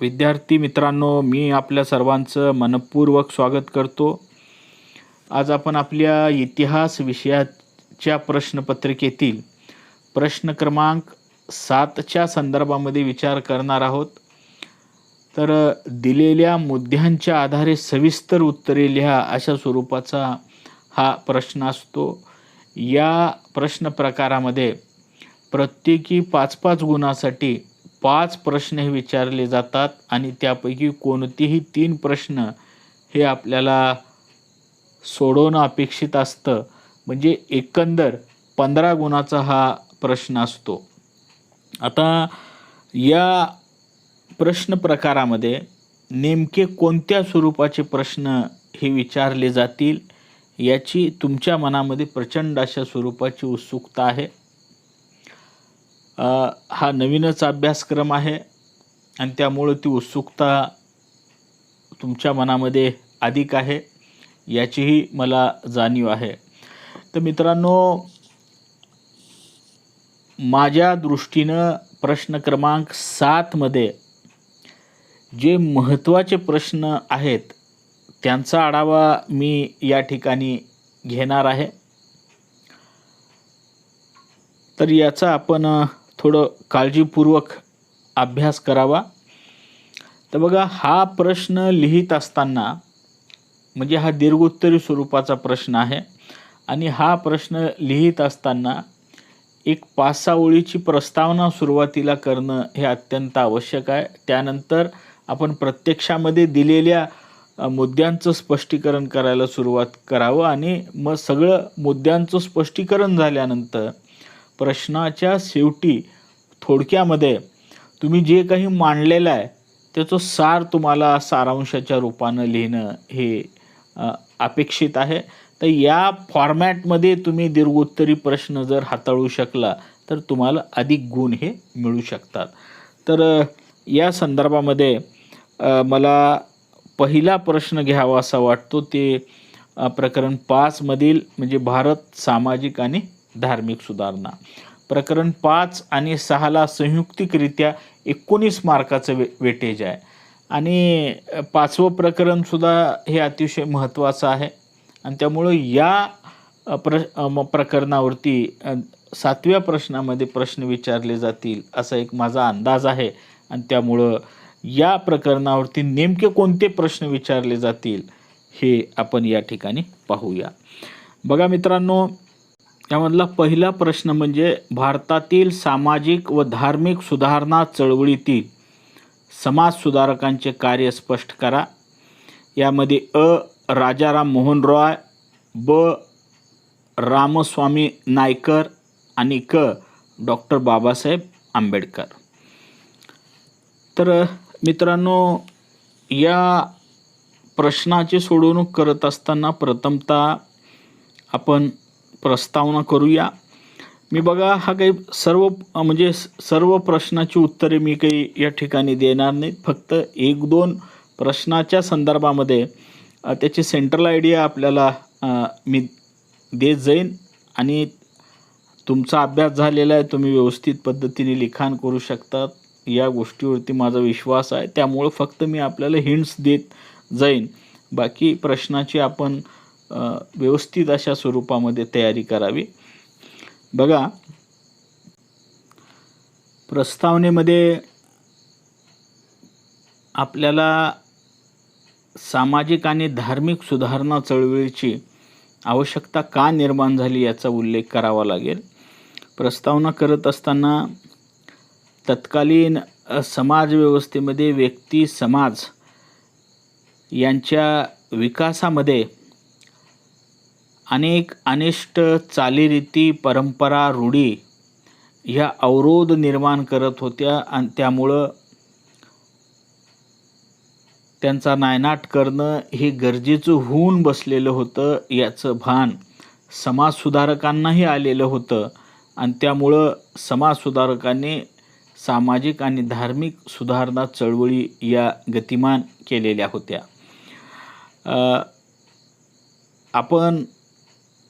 विद्यार्थी मित्रांनो, मी आपल्या सर्वांचं मनपूर्वक स्वागत करतो. आज आपण आपल्या इतिहास विषयाच्या प्रश्नपत्रिकेतील प्रश्न क्रमांक 7च्या संदर्भामध्ये विचार करणार आहोत. तर दिलेल्या मुद्द्यांच्या आधारे सविस्तर उत्तरे लिहा अशा स्वरूपाचा हा प्रश्न असतो. या प्रश्न प्रकारामध्ये प्रत्येकी 5-5 गुणासाठी 5 प्रश्न हे विचारले जातात आणि त्यापैकी कोणतेही 3 प्रश्न हे आपल्याला सोडवणं अपेक्षित असतं. म्हणजे एकंदर 15 गुणाचा हा प्रश्न असतो. आता या प्रश्न प्रकारामध्ये नेमके कोणत्या स्वरूपाचे प्रश्न हे विचारले जातील याची तुमच्या मनामध्ये प्रचंड अशा स्वरूपाची उत्सुकता आहे. हा नवीनच अभ्यासक्रम आहे आणि त्यामुळे ती उत्सुकता तुमच्या मनामध्ये अधिक आहे याचीही मला जाणीव आहे. तर मित्रांनो, माझ्या दृष्टीनं प्रश्न क्रमांक 7 मध्ये जे महत्त्वाचे प्रश्न आहेत त्यांचा आढावा मी या ठिकाणी घेणार आहे. तर याचा आपण थोडं काळजीपूर्वक अभ्यास करावा. तर बघा, हा प्रश्न लिहित असताना म्हणजे हा दीर्घोत्तरी स्वरूपाचा प्रश्न आहे आणि हा प्रश्न लिहित असताना एक 5-6 ओळीची प्रस्तावना सुरुवातीला करणं हे अत्यंत आवश्यक आहे. त्यानंतर आपण प्रत्यक्षामध्ये दिलेल्या मुद्द्यांचं स्पष्टीकरण करायला सुरुवात करावं आणि मग सगळं मुद्द्यांचं स्पष्टीकरण झाल्यानंतर प्रश्नाच्या शेवटी थोडक्यामध्ये तुम्ही जे काही मांडलेलं आहे त्याचं सार तुम्हाला सारांशाच्या रूपानं लिहिणं हे अपेक्षित आहे. तर या फॉर्मॅटमध्ये तुम्ही दीर्घोत्तरी प्रश्न जर हाताळू शकला तर तुम्हाला अधिक गुण हे मिळू शकतात. तर या संदर्भामध्ये मला पहिला प्रश्न घ्यावा असा वाटतो. ते प्रकरण 5 मधील म्हणजे भारत सामाजिक आणि धार्मिक सुधारणा. प्रकरण 5 आणि 6ला संयुक्तिकरित्या 19 मार्काचं वेटेज आहे आणि 5वं प्रकरणसुद्धा हे अतिशय महत्त्वाचं आहे आणि त्यामुळं या प्रकरणावरती 7व्या प्रश्नामध्ये प्रश्न विचारले जातील असा एक माझा अंदाज आहे आणि त्यामुळं या प्रकरणावरती नेमके कोणते प्रश्न विचारले जातील हे आपण या ठिकाणी पाहूया. बघा मित्रांनो, यामधला पहिला प्रश्न म्हणजे भारतातील सामाजिक व धार्मिक सुधारणा चळवळीतील समाजसुधारकांचे कार्य स्पष्ट करा. यामध्ये राजाराम मोहन रॉय, रामस्वामी नायकर आणि डॉक्टर बाबासाहेब आंबेडकर. तर मित्रांनो, या प्रश्नाची सोडवणूक करत असताना प्रथमतः आपण प्रस्तावना करूया. मी बघा, हा काही सर्व प्रश्नाची उत्तरे मी काही या ठिकाणी देणार नाहीत. फक्त 1-2 प्रश्नाच्या संदर्भामध्ये त्याची सेंट्रल आयडिया आपल्याला मी देत जाईन आणि तुमचा अभ्यास झालेला आहे, तुम्ही व्यवस्थित पद्धतीने लिखाण करू शकतात या गोष्टीवरती माझा विश्वास आहे. त्यामुळं फक्त मी आपल्याला हिंट्स देत जाईन. बाकी प्रश्नाची आपण व्यवस्थित अशा स्वरूपामध्ये तयारी करावी. बघा, प्रस्तावनेमध्ये आपल्याला सामाजिक आणि धार्मिक सुधारणा चळवळीची आवश्यकता का निर्माण झाली याचा उल्लेख करावा लागेल. प्रस्तावना करत असताना तत्कालीन समाजव्यवस्थेमध्ये व्यक्ती समाज यांच्या विकासामध्ये अनेक अनिष्ट चालीरीती, परंपरा, रूढी ह्या अवरोध निर्माण करत होत्या आणि त्यामुळं त्यांचा नायनाट करणं हे गरजेचं होऊन बसलेलं होतं. याचं भान समाजसुधारकांनाही आलेलं होतं आणि त्यामुळं समाजसुधारकांनी सामाजिक आणि धार्मिक सुधारणा चळवळी या गतिमान केलेल्या होत्या. आपण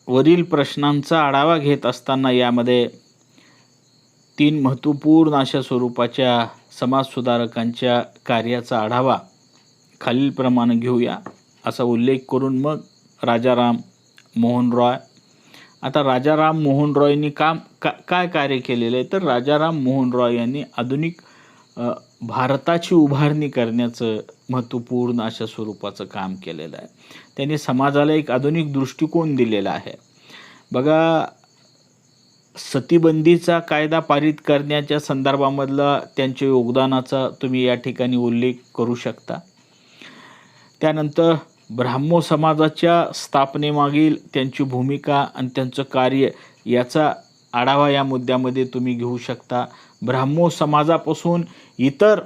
वरील प्रश्नांचा आढावा घेत असताना यामध्ये 3 महत्त्वपूर्ण अशा स्वरूपाच्या समाजसुधारकांच्या कार्याचा आढावा खालीलप्रमाणे घेऊया असा उल्लेख करून मग राजाराम मोहन रॉय. आता राजाराम मोहन रॉयनी काय कार्य केलेलं आहे, तर राजाराम मोहन रॉय यांनी आधुनिक भारताची उभारणी करण्याचं महत्त्वपूर्ण अशा स्वरूपाचं काम केलेलं आहे. त्यांनी समाजाला एक आधुनिक दृष्टिकोन दिलेला आहे. बघा, सतीबंदीचा कायदा पारित करण्याच्या संदर्भामधला त्यांच्या योगदानाचा तुम्ही या ठिकाणी उल्लेख करू शकता. त्यानंतर ब्राह्मो समाजाच्या स्थापनेमागील त्यांची भूमिका आणि त्यांचं कार्य याचा आढावा या मुद्द्यामध्ये तुम्ही घेऊ शकता. ब्राह्मो समाजापासून इतर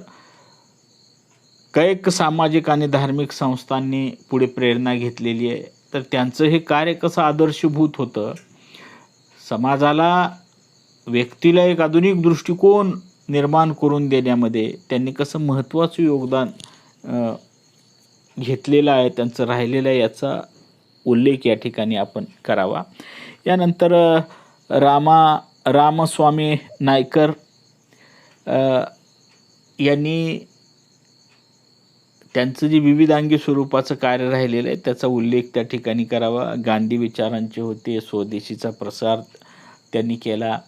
कैक सामाजिक आणि धार्मिक संस्थांनी पुढे प्रेरणा घेतलेली आहे. तर त्यांचं हे कार्य कसं आदर्शभूत होतं, समाजाला व्यक्तीला एक आधुनिक दृष्टिकोन निर्माण करून देण्यामध्ये त्यांनी कसं महत्त्वाचं योगदान घेतलेलं आहे, त्यांचं राहिलेलं आहे, याचा उल्लेख या ठिकाणी आपण करावा. यानंतर रामस्वामी नायकर यांनी त्यांचं जे विविधांगी स्वरूपाचं कार्य राहिलेलं आहे त्याचा उल्लेख त्या ठिकाणी करावा. गांधी विचारांचे होते, स्वदेशीचा प्रसार त्यांनी केला,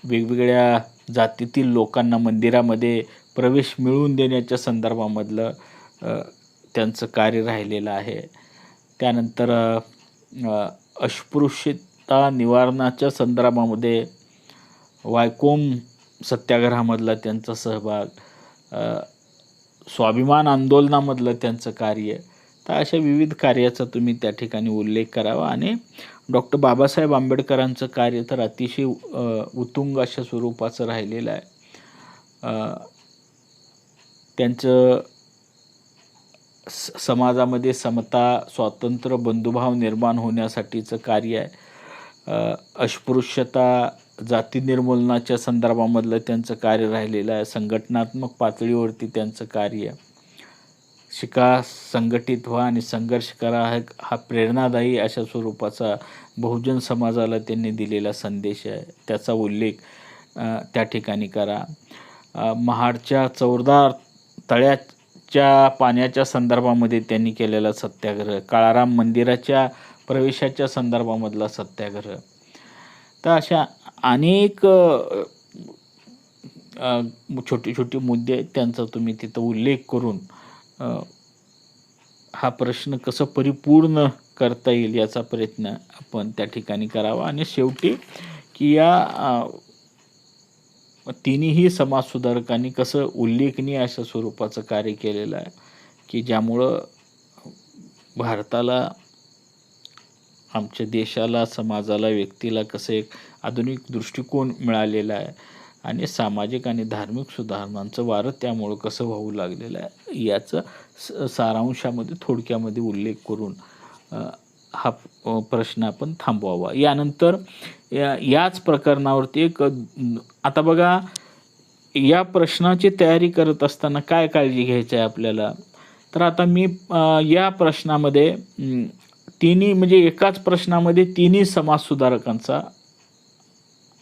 वेगवेगळ्या जातीतील लोकांना मंदिरामध्ये प्रवेश मिळवून देण्याच्या संदर्भामधलं त्यांचं कार्य राहिलेलं आहे. त्यानंतर अस्पृश्यता निवारणाच्या संदर्भामध्ये वायकोम सत्याग्रहामधला त्यांचा सहभाग, स्वाभिमान आंदोलनामधलं त्यांचं कार्य, तर अशा विविध कार्याचा तुम्ही त्या ठिकाणी उल्लेख करावा. आणि डॉक्टर बाबासाहेब आंबेडकरांचं कार्य तर अतिशय उत्तुंग अशा स्वरूपाचं राहिलेलं आहे. त्यांचं समाजामध्ये समता, स्वातंत्र्य, बंधुभाव निर्माण होण्यासाठीचं कार्य आहे. अस्पृश्यता, जाती निर्मूलनाच्या संदर्भामधलं त्यांचं कार्य राहिलेलं आहे. संघटनात्मक पातळीवरती त्यांचं कार्य, शिका, संघटित व्हा आणि संघर्ष करा हा प्रेरणादायी अशा स्वरूपाचा बहुजन समाजाला त्यांनी दिलेला संदेश आहे, त्याचा उल्लेख त्या ठिकाणी करा. महाडच्या चौरदार तळ्याच्या पाण्याच्या संदर्भामध्ये त्यांनी केलेला सत्याग्रह, काळाराम मंदिराच्या प्रवेशाच्या संदर्भामधला सत्याग्रह, तर अशा अनेक छोटे छोटे मुद्दे आहेत, त्यांचा तुम्ही तिथं उल्लेख करून हा प्रश्न कसं परिपूर्ण करता येईल याचा प्रयत्न आपण त्या ठिकाणी करावा. आणि शेवटी की या तिन्ही समाजसुधारकांनी कसं उल्लेखनीय अशा स्वरूपाचं कार्य केलेलं आहे की ज्यामुळं भारताला, आमच्या देशाला, समाजाला, व्यक्तीला कसं एक आधुनिक दृष्टिकोन मिळालेला आहे आणि सामाजिक आणि धार्मिक सुधारणांचं वारं त्यामुळं कसं वाहू लागलेलं आहे याचं सारांशामध्ये थोडक्यामध्ये उल्लेख करून हा प्रश्न आपण थांबवावा. यानंतर याच प्रकरणावरती एक, आता बघा, या प्रश्नाची तयारी करत असताना काय काळजी घ्यायची आहे आपल्याला, तर आता मी या प्रश्नामध्ये तिन्ही, म्हणजे एकाच प्रश्नामध्ये तिन्ही समाजसुधारकांचा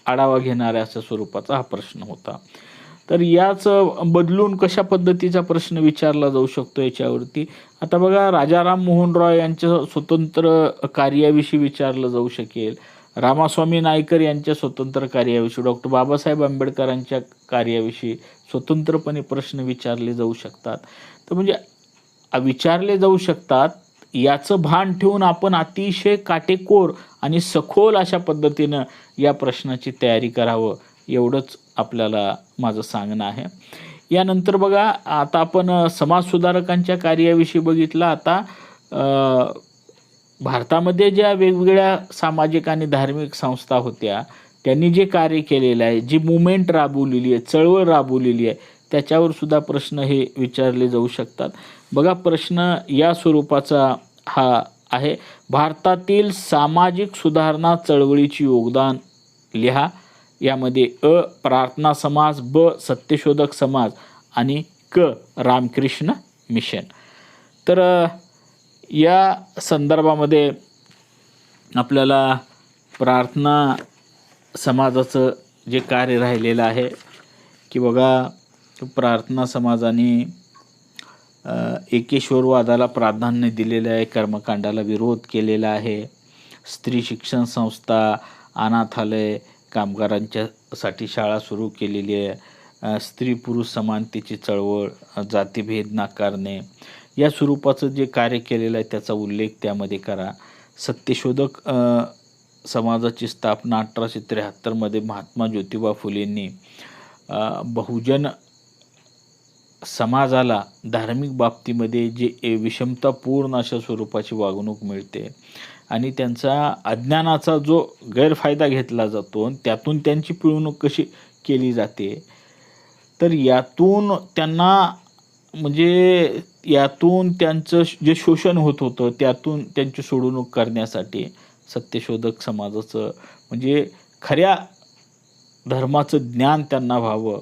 आढावा घेणाऱ्या अशा स्वरूपाचा हा प्रश्न होता. तर याच बदलून कशा पद्धतीचा प्रश्न विचारला जाऊ शकतो याच्यावरती, आता बघा, राजाराम मोहन रॉय यांच्या स्वतंत्र कार्याविषयी विचारलं जाऊ शकेल, रामास्वामी नायकर यांच्या स्वतंत्र कार्याविषयी, डॉक्टर बाबासाहेब आंबेडकरांच्या कार्याविषयी स्वतंत्रपणे प्रश्न विचारले जाऊ शकतात. तर म्हणजे विचारले जाऊ शकतात याचं भान ठेवून आपण अतिशय काटेकोर आणि सखोल अशा पद्धतीनं या प्रश्नाची तयारी करावं, एवढंच आपल्याला माझं सांगणं आहे. यानंतर बघा, आता आपण समाजसुधारकांच्या कार्याविषयी बघितलं. आता भारतामध्ये ज्या वेगवेगळ्या सामाजिक आणि धार्मिक संस्था होत्या त्यांनी जे कार्य केलेलं आहे, जी मुवमेंट राबवलेली आहे, चळवळ राबवलेली आहे, त्याच्यावर सुद्धा प्रश्न हे विचारले जाऊ शकतात. बघा, प्रश्न या स्वरूपाचा हा आहे, भारतातील सामाजिक सुधारणा चळवळीची योगदान लिहा. यामध्ये प्रार्थना समाज, सत्यशोधक समाज आणि रामकृष्ण मिशन. तर या संदर्भामध्ये आपल्याला प्रार्थना समाजाचं जे कार्य राहिलेलं आहे की बघा प्रार्थना समाजाने एकेश्वरवादाला प्राधान्य दिलेलं आहे, कर्मकांडाला विरोध केलेला आहे. स्त्री शिक्षण संस्था, अनाथालय, कामगारांच्यासाठी शाळा सुरू केलेली आहे. स्त्री पुरुष समानतेची चळवळ, जातीभेद नाकारणे या स्वरूपाचं जे कार्य केलेलं आहे त्याचा उल्लेख त्यामध्ये करा. सत्यशोधक समाजाची स्थापना 1873 महात्मा ज्योतिबा फुलेंनी बहुजन समाजाला धार्मिक बाबतीमध्ये जे विषमतापूर्ण अशा स्वरूपाची वागणूक मिळते आणि त्यांचा अज्ञानाचा जो गैरफायदा घेतला जातो त्यातून त्यांची पिळवणूक कशी केली जाते, तर यातून त्यांना म्हणजे यातून त्यांचं जे शोषण होत होतं त्यातून त्यांची सोडवणूक करण्यासाठी सत्यशोधक समाजाचं म्हणजे खऱ्या धर्माचं ज्ञान त्यांना व्हावं,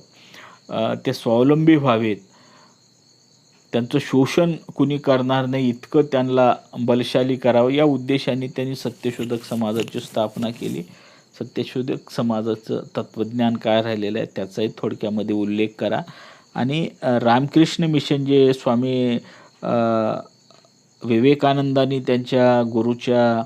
ते स्वावलंबी व्हावेत, त्यांचं शोषण कुणी करणार नाही इतकं त्यांना बलशाली करावं या उद्देशाने त्यांनी सत्यशोधक समाजाची स्थापना केली. सत्यशोधक समाजाचं तत्त्वज्ञान काय राहिलेलं आहे त्याचाही थोडक्यामध्ये उल्लेख करा. आणि रामकृष्ण मिशन जे स्वामी विवेकानंदांनी त्यांच्या गुरुच्या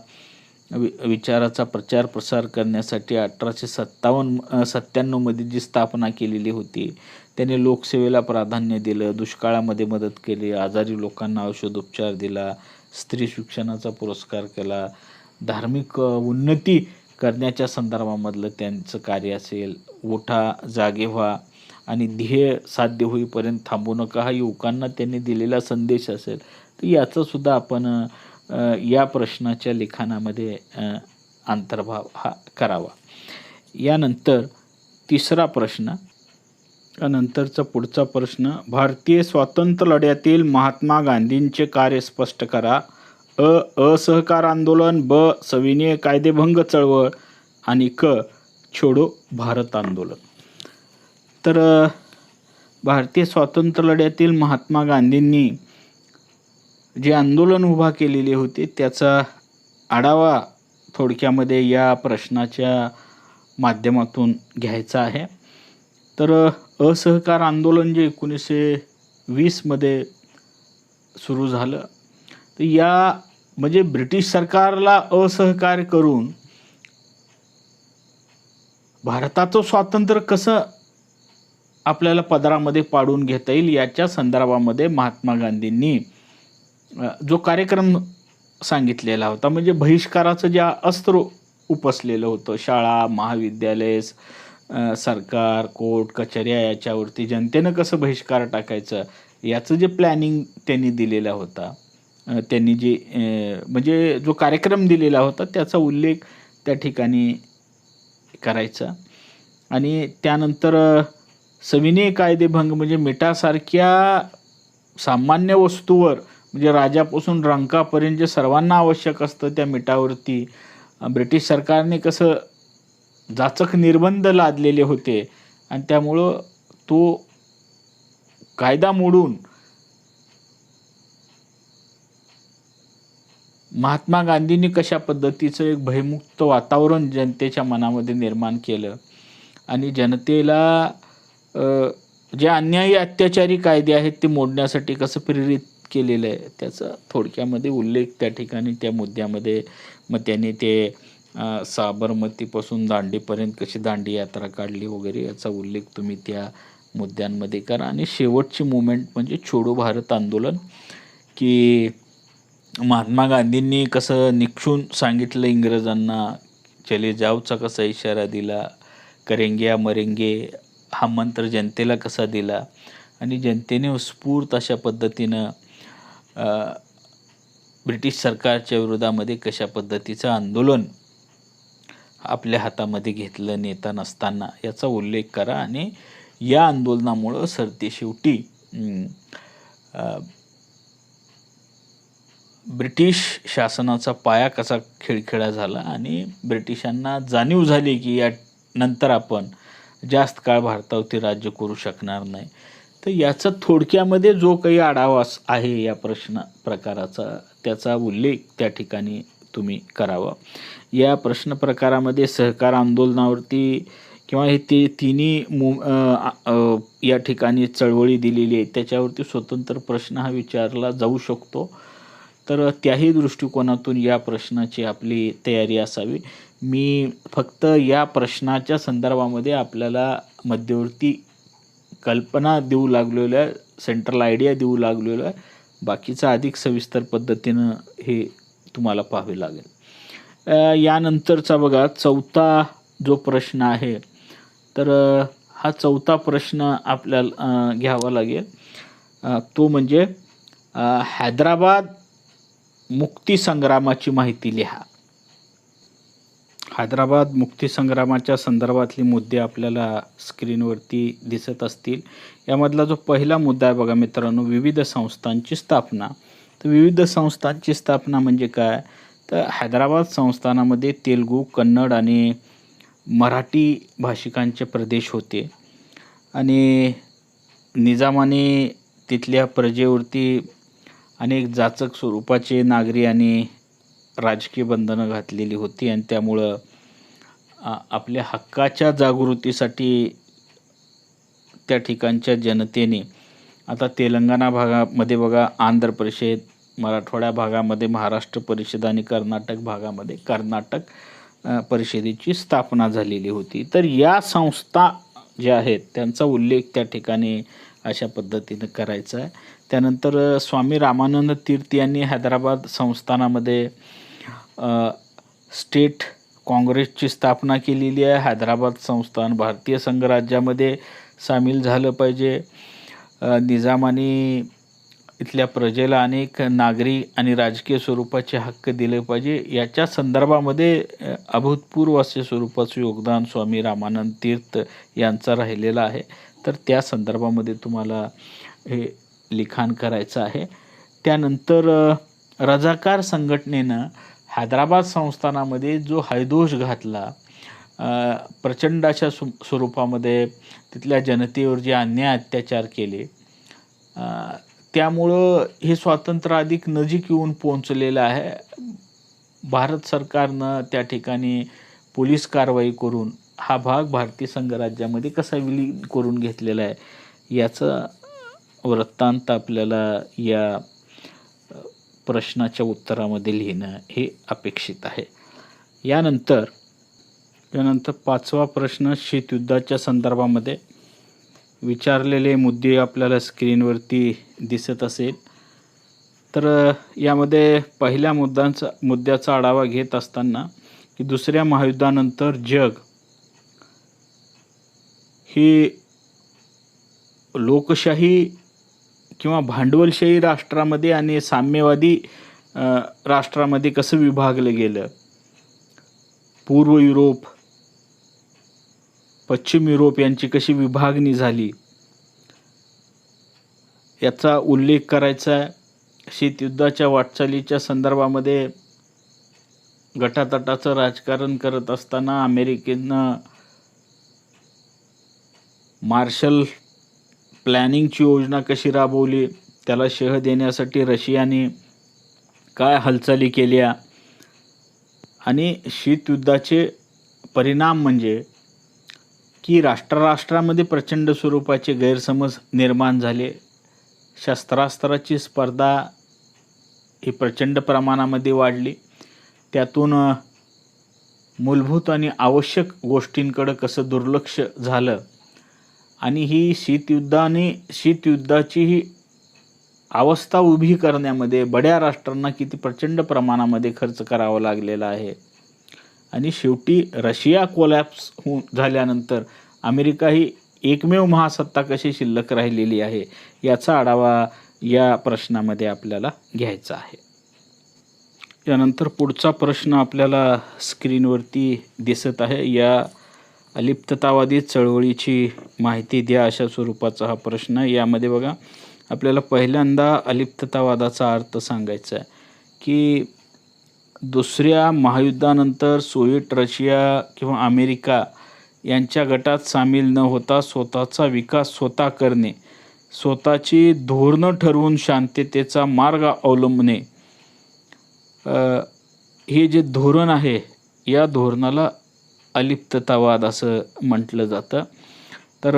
विचाराचा प्रचार प्रसार करण्यासाठी 1897 जी स्थापना केलेली होती, त्याने लोकसेवेला प्राधान्य दिलं, दुष्काळामध्ये मदत केली, आजारी लोकांना औषधोपचार दिला, स्त्री शिक्षणाचा पुरस्कार केला, धार्मिक उन्नती करण्याच्या संदर्भामधलं त्यांचं कार्य असेल, उठा जागे व्हा आणि ध्येय साध्य होईपर्यंत थांबू नका हा युवकांना त्यांनी दिलेला संदेश असेल, तर याचासुद्धा आपण या प्रश्नाच्या लिखाणामध्ये अंतर्भाव हा करावा. यानंतर तिसरा प्रश्न, नंतरचा पुढचा प्रश्न, भारतीय स्वातंत्र्य लढ्यातील महात्मा गांधींचे कार्य स्पष्ट करा. असहकार आंदोलन, ब सविनय कायदेभंग चळवळ आणि क छोडो भारत आंदोलन. तर भारतीय स्वातंत्र्य लढ्यातील महात्मा गांधींनी जे आंदोलन उभा केलेले होते त्याचा आढावा थोडक्यामध्ये या प्रश्नाच्या माध्यमातून घ्यायचा आहे. तर असहकार आंदोलन जे 1920 सुरू झालं, तर या म्हणजे ब्रिटिश सरकारला असहकार्य करून भारताचं स्वातंत्र्य कसं आपल्याला पदरामध्ये पाडून घेता येईल याच्या संदर्भामध्ये महात्मा गांधींनी जो कार्यक्रम सांगितलेला होता, म्हणजे बहिष्काराचं जे अस्त्र उपसलेलं होतं, शाळा महाविद्यालय सरकार कोर्ट कचऱ्या याच्यावरती जनतेनं कसं बहिष्कार टाकायचं याचं जे प्लॅनिंग त्यांनी दिलेला होता, त्यांनी जे म्हणजे जो कार्यक्रम दिलेला होता त्याचा उल्लेख त्या ठिकाणी करायचा. आणि त्यानंतर सविनय कायदेभंग म्हणजे मिठासारख्या सामान्य वस्तूवर म्हणजे राजापासून रंकापर्यंत जे सर्वांना आवश्यक असतं त्या मिठावरती ब्रिटिश सरकारने कसं जाचक निर्बंध लादलेले होते आणि त्यामुळं तो कायदा मोडून महात्मा गांधींनी कशा पद्धतीचं एक भयमुक्त वातावरण जनतेच्या मनामध्ये निर्माण केलं आणि जनतेला जे अन्यायी अत्याचारी कायदे आहेत ते मोडण्यासाठी कसं प्रेरित केलेलं आहे त्याचा थोडक्यामध्ये उल्लेख त्या ठिकाणी त्या मुद्द्यामध्ये मग त्यांनी ते साबरमतीपासून दांडीपर्यंत कशी दांडी यात्रा काढली वगैरे याचा उल्लेख तुम्ही त्या मुद्द्यांमध्ये करा. आणि शेवटची मुवमेंट म्हणजे छोडो भारत आंदोलन, की महात्मा गांधींनी कसं निक्षून सांगितलं इंग्रजांना, चले जावचा कसा इशारा दिला, करेंगे या मरेंगे हा मंत्र जनतेला कसा दिला आणि जनतेने उत्स्फूर्त अशा पद्धतीनं ब्रिटिश सरकारच्या विरोधामध्ये कशा पद्धतीचं आंदोलन आपल्या हातामध्ये घेतलं नेता नसताना याचा उल्लेख करा. आणि या आंदोलनामुळं सरतेशेवटी ब्रिटिश शासनाचा पाया कसा खिळखिळा झाला आणि ब्रिटिशांना जाणीव झाली की या नंतर आपण जास्त काळ भारतावरती राज्य करू शकणार नाही. तर याचा थोडक्यामध्ये जो काही आढावा आहे या प्रश्न प्रकाराचा त्याचा उल्लेख त्या ठिकाणी तुम्ही करावा. या प्रश्न प्रकारामध्ये सहकार आंदोलनावरती किंवा हे ते तिन्ही या ठिकाणी चळवळी दिलेली आहे त्याच्यावरती स्वतंत्र प्रश्न हा विचारला जाऊ शकतो. तर त्याही दृष्टिकोनातून या प्रश्नाची आपली तयारी असावी. मी फक्त या प्रश्नाच्या संदर्भामध्ये आपल्याला मध्यवर्ती कल्पना देऊ लागलेलो आहे, सेंट्रल आयडिया देऊ लागलेलो आहे. बाकीचं अधिक सविस्तर पद्धतीनं हे तुम्हाला पाहावे लागेल. यानंतरचा बघा चौथा जो प्रश्न आहे, तर हा चौथा प्रश्न आपल्याला घ्यावा लागेल. तो म्हणजे हैदराबाद मुक्तीसंग्रामाची माहिती लिहा. हैदराबाद मुक्तीसंग्रामाच्या संदर्भातले मुद्दे आपल्याला स्क्रीनवरती दिसत असतील. यामधला जो पहिला मुद्दा आहे बघा मित्रांनो, विविध संस्थांची स्थापना. तर विविध संस्थांची स्थापना म्हणजे काय, तर हैदराबाद संस्थानामध्ये तेलुगू, कन्नड आणि मराठी भाषिकांचे प्रदेश होते आणि निजामाने तिथल्या प्रजेवरती अनेक जाचक स्वरूपाचे नागरी आणि राजकीय बंधनं घातलेली होती आणि त्यामुळं आपल्या हक्काच्या जागृतीसाठी त्या ठिकाणच्या जनतेने आता तेलंगणा भागामध्ये बघा आंध्र परिषद, मराठवाड्या भागामध्ये महाराष्ट्र परिषद आणि कर्नाटक भागामध्ये कर्नाटक परिषदेची स्थापना झालेली होती. तर या संस्था ज्या आहेत त्यांचा उल्लेख त्या ठिकाणी अशा पद्धतीनं करायचा आहे. त्यानंतर स्वामी रामानंद तीर्थ यांनी हैदराबाद संस्थानामध्ये स्टेट काँग्रेसची स्थापना केलेली आहे. हैदराबाद संस्थान भारतीय संघराज्यामध्ये सामील झालं पाहिजे. निजामाने इथल्या प्रजेला अनेक नागरी आणि राजकीय स्वरूपाचे हक्क दिले पाहिजे. याच्या संदर्भामध्ये अभूतपूर्व असे स्वरूपाचं योगदान स्वामी रामानंद तीर्थ यांचा राहिलेला आहे. तर त्या संदर्भामध्ये तुम्हाला हे लिखाण करायचं आहे. त्यानंतर रजाकार संघटनेनं हैदराबाद संस्थानामध्ये जो हैदोष घातला, प्रचंड अशा स्वरूपामध्ये तिथल्या जनतेवर जे अन्याय अत्याचार केले, त्यामुळं हे स्वातंत्र्य अधिक नजीक येऊन पोहोचलेलं आहे. भारत सरकारनं त्या ठिकाणी पोलीस कारवाई करून हा भाग भारतीय संघराज्यामध्ये कसा विलीन करून घेतलेला आहे याचा वृत्तांत आपल्याला या प्रश्नाच्या उत्तरामध्ये लिहिणं हे अपेक्षित आहे. यानंतर पाचवा प्रश्न शीतयुद्धाच्या संदर्भामध्ये विचारलेले मुद्दे आपल्याला स्क्रीनवरती दिसत असेल. तर यामध्ये पहिल्या मुद्द्याचा आढावा घेत असताना की दुसऱ्या महायुद्धानंतर जग ही लोकशाही किंवा भांडवलशाही राष्ट्रामध्ये आणि साम्यवादी राष्ट्रामध्ये कसं विभागलं गेलं, पूर्व युरोप, पश्चिम युरोप यांची कशी विभागणी झाली याचा उल्लेख करायचा आहे. शीतयुद्धाच्या वाटचालीच्या संदर्भामध्ये गटातटाचं राजकारण करत असताना अमेरिकेनं मार्शल प्लॅनिंगची योजना कशी राबवली, त्याला शह देण्यासाठी रशियाने काय हालचाली केल्या आणि शीतयुद्धाचे परिणाम म्हणजे की राष्ट्रामध्ये प्रचंड स्वरूपाचे गैरसमज निर्माण झाले. शस्त्रास्त्राची स्पर्धा ही प्रचंड प्रमाणामध्ये वाढली. त्यातून मूलभूत आणि आवश्यक गोष्टींकडे कसं दुर्लक्ष झालं आणि ही शीतयुद्धाची ही अवस्था उभी करण्यामध्ये बड्या राष्ट्रांना किती प्रचंड प्रमाणामध्ये खर्च करावा लागलेला आहे. आणि शेवटी रशिया कोलॅप्स झाल्यानंतर अमेरिका ही एकमेव महासत्ता कशी शिल्लक राहिलेली आहे याचा आढावा या प्रश्नामध्ये आपल्याला घ्यायचा आहे. यानंतर पुढचा प्रश्न आपल्याला स्क्रीनवरती दिसत आहे. या अलिप्ततावादी चळवळीची माहिती द्या अशा स्वरूपाचा हा प्रश्न. यामध्ये बघा आपल्याला पहिल्यांदा अलिप्ततावादाचा अर्थ सांगायचा आहे की दुसऱ्या महायुद्धानंतर सोव्हिएट रशिया किंवा अमेरिका यांच्या गटात सामील न होता स्वतःचा विकास स्वतः करणे, स्वतःची धोरणं ठरवून शांततेचा मार्ग अवलंबणे, हे जे धोरण आहे या धोरणाला अलिप्ततावाद असं म्हटलं जातं. तर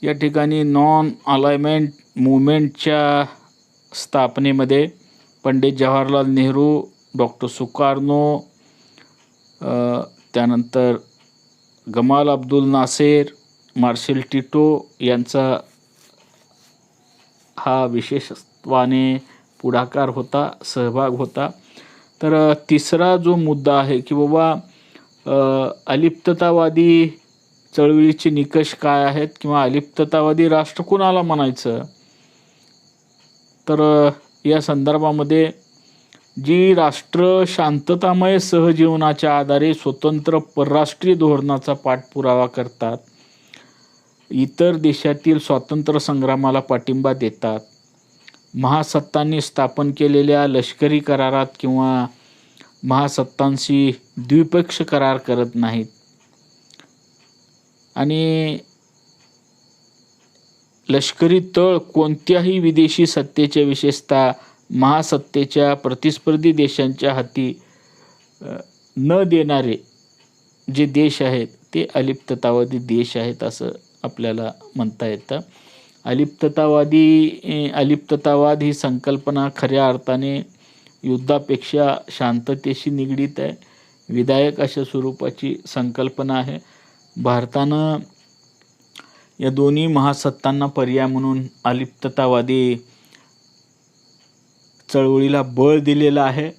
या ठिकाणी नॉन अलाइनमेंट मूव्हमेंटच्या स्थापनेमध्ये पंडित जवाहरलाल नेहरू, डॉक्टर सुकार्नो, त्यानंतर Gamal Abdel Nasser, marshal Tito यांचा हा विशेषत्वाने पुढाकार होता, सहभाग होता. तर तिसरा जो मुद्दा आहे की बाबा अलिप्ततावादी चळवळीचे निकष काय आहेत किंवा अलिप्ततावादी राष्ट्र कुणाला म्हणायचं. तर या संदर्भामध्ये जी राष्ट्र शांततामय सहजीवनाच्या आधारे स्वतंत्र परराष्ट्रीय धोरणाचा पाठपुरावा करतात, इतर देशातील स्वातंत्र्य संग्रामाला पाठिंबा देतात, महासत्तांनी स्थापन केलेल्या लष्करी करारात किंवा महासत्तांशी द्विपक्षीय करार करत नाहीत आणि लष्करी तळ कोणत्याही विदेशी सत्तेच्या, विशेषतः महासत्तेच्या प्रतिस्पर्धी देशांच्या हाती न देणारे जे देश आहेत ते अलिप्ततावादी देश आहेत असं आपल्याला म्हणता येतं. अलिप्ततावाद ही संकल्पना खऱ्या अर्थाने युद्धापेक्षा शांततेशी निगडीत आहे. विधायक अशा स्वरूपाची संकल्पना आहे. भारतानं या दोन्ही महासत्तांना पर्याय म्हणून अलिप्ततावादी चळवळीला बळ दिलेलं आहे.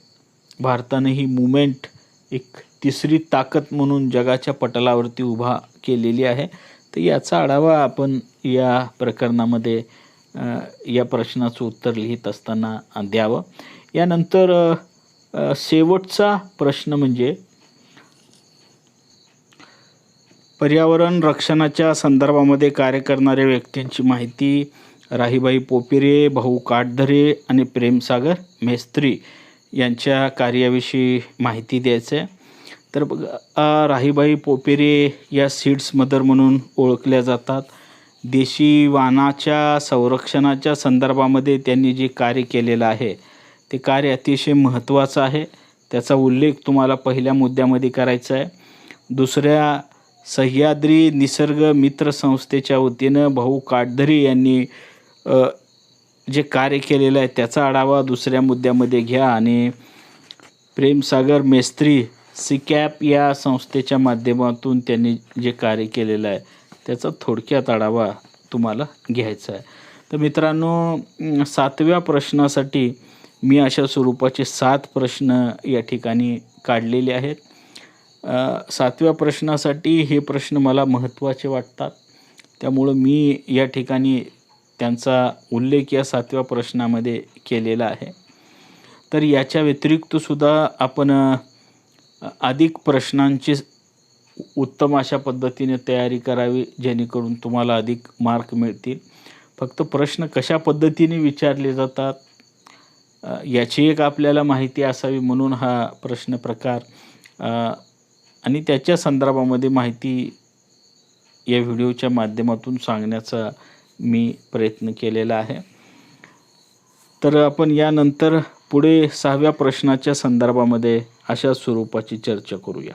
भारतानं ही मुवमेंट एक तिसरी ताकद म्हणून जगाच्या पटलावरती उभा केलेली आहे. तर याचा आढावा आपण या प्रकरणामध्ये या प्रश्नाचं उत्तर लिहित असताना द्यावं. यानंतर शेवटचा प्रश्न म्हणजे पर्यावरण रक्षणाच्या संदर्भामध्ये कार्य करणाऱ्या व्यक्तींची माहिती राहीबाई पोपेरे, भाऊ काटधरे आणि प्रेमसागर मेस्त्री यांच्या कार्याविषयी माहिती द्यायचं आहे. तर राहीबाई पोपेरे या सीड्स मदर म्हणून ओळखल्या जातात. देशी वाणाच्या संरक्षणाच्या संदर्भामध्ये त्यांनी जे कार्य केलेलं आहे ते कार्य अतिशय महत्त्वाचं आहे. त्याचा उल्लेख तुम्हाला पहिल्या मुद्द्यामध्ये करायचा आहे. दुसऱ्या, सह्याद्री निसर्ग मित्र संस्थेच्या वतीनं भाऊ काटधरे यांनी जे कार्य केलेलं आहे त्याचा आढावा दुसऱ्या मुद्द्यामध्ये घ्या आणि प्रेमसागर मेस्त्री सिकॅप या संस्थेच्या माध्यमातून त्यांनी जे कार्य केलेलं आहे त्याचा थोडक्यात आढावा तुम्हाला घ्यायचा आहे. तर मित्रांनो, 7व्या प्रश्नासाठी मी अशा स्वरूपाचे 7 प्रश्न या ठिकाणी काढलेले आहेत. 7व्या प्रश्नासाठी हे प्रश्न मला महत्त्वाचे वाटतात, त्यामुळं मी या ठिकाणी त्यांचा उल्लेख या 7व्या प्रश्नामध्ये केलेला आहे. तर याच्या व्यतिरिक्तसुद्धा आपण अधिक प्रश्नांची उत्तम अशा पद्धतीने तयारी करावी जेणेकरून तुम्हाला अधिक मार्क मिळतील. फक्त प्रश्न कशा पद्धतीने विचारले जातात याची एक आपल्याला माहिती असावी म्हणून हा प्रश्न प्रकार आणि त्याच्या संदर्भामध्ये माहिती या व्हिडिओच्या माध्यमातून सांगण्याचा मी प्रयत्न केलेला आहे. तर आपण यानंतर पुढे 6व्या प्रश्नाच्या संदर्भामध्ये अशा स्वरूपाची चर्चा करूया.